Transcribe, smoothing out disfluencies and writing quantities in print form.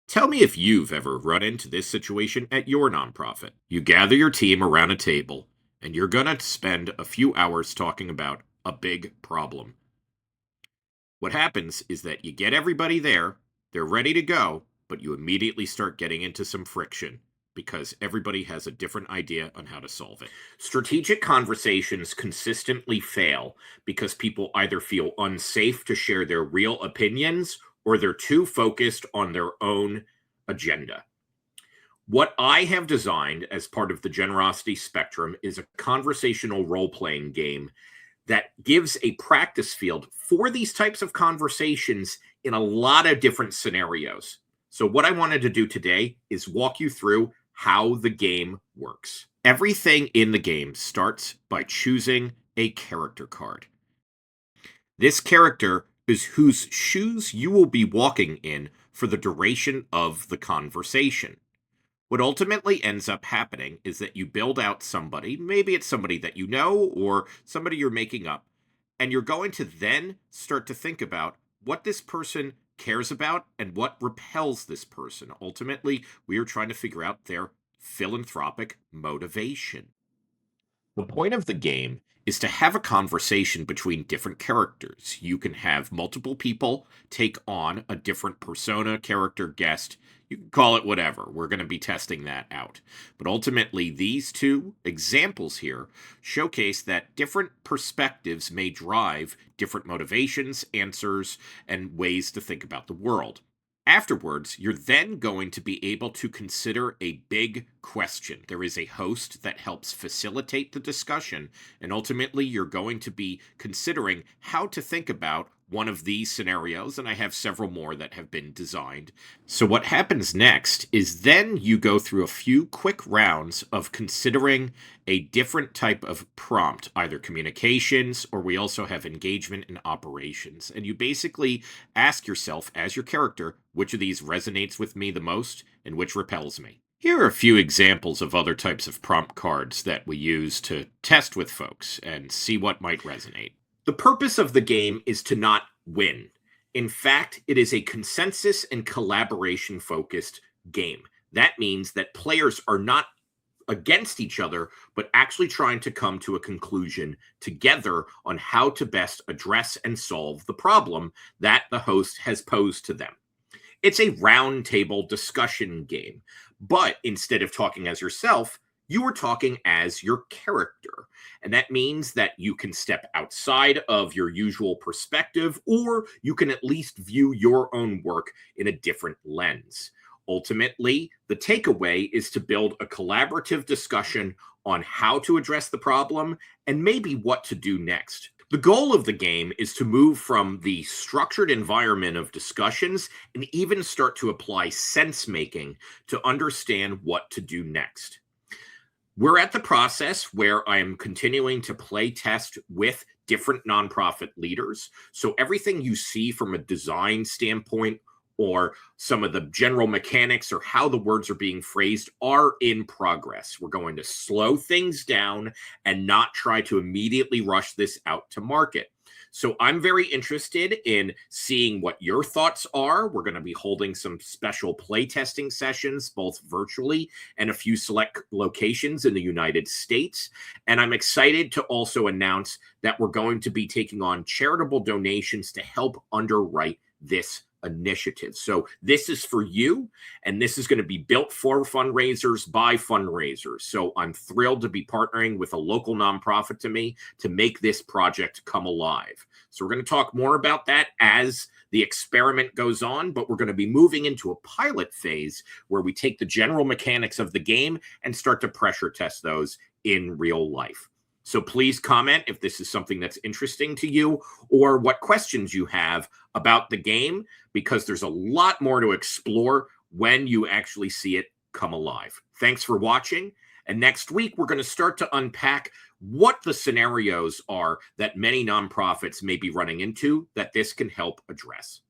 Tell me if you've ever run into this situation at your nonprofit. You gather your team around a table, and you're going to spend a few hours talking about a big problem. What happens is that you get everybody there, they're ready to go, but you immediately start getting into some friction because everybody has a different idea on how to solve it. Strategic conversations consistently fail because people either feel unsafe to share their real opinions or they're too focused on their own agenda. What I have designed as part of the Generosity Spectrum is a conversational role playing game that gives a practice field for these types of conversations in a lot of different scenarios. So, what I wanted to do today is walk you through how the game works. Everything in the game starts by choosing a character card. This character is whose shoes you will be walking in for the duration of the conversation. What ultimately ends up happening is that you build out somebody, maybe it's somebody that you know or somebody you're making up, and you're going to then start to think about what this person cares about and what repels this person. Ultimately, we are trying to figure out their philanthropic motivation. The point of the game is to have a conversation between different characters. You can have multiple people take on a different persona, character, guest. You can call it whatever. We're going to be testing that out. But ultimately, these two examples here showcase that different perspectives may drive different motivations, answers, and ways to think about the world. Afterwards, you're then going to be able to consider a big question. There is a host that helps facilitate the discussion, and ultimately, you're going to be considering how to think about one of these scenarios, and I have several more that have been designed. So, what happens next is then you go through a few quick rounds of considering a different type of prompt, either communications or we also have engagement and operations. And you basically ask yourself, as your character, which of these resonates with me the most and which repels me. Here are a few examples of other types of prompt cards that we use to test with folks and see what might resonate. The purpose of the game is to not win. In fact, it is a consensus and collaboration focused game. That means that players are not against each other, but actually trying to come to a conclusion together on how to best address and solve the problem that the host has posed to them. It's a round table discussion game, but instead of talking as yourself, you are talking as your character. And that means that you can step outside of your usual perspective, or you can at least view your own work in a different lens. Ultimately, the takeaway is to build a collaborative discussion on how to address the problem and maybe what to do next. The goal of the game is to move from the structured environment of discussions and even start to apply sense making to understand what to do next. We're at the process where I am continuing to play test with different nonprofit leaders. So everything you see from a design standpoint or some of the general mechanics or how the words are being phrased are in progress. We're going to slow things down and not try to immediately rush this out to market. So I'm very interested in seeing what your thoughts are. We're going to be holding some special playtesting sessions, both virtually and a few select locations in the United States. And I'm excited to also announce that we're going to be taking on charitable donations to help underwrite this initiative. So this is for you, and this is going to be built for fundraisers by fundraisers. So I'm thrilled to be partnering with a local nonprofit to me to make this project come alive. So we're going to talk more about that as the experiment goes on, but we're going to be moving into a pilot phase where we take the general mechanics of the game and start to pressure test those in real life. So please comment if this is something that's interesting to you or what questions you have about the game, because there's a lot more to explore when you actually see it come alive. Thanks for watching. And next week, we're going to start to unpack what the scenarios are that many nonprofits may be running into that this can help address.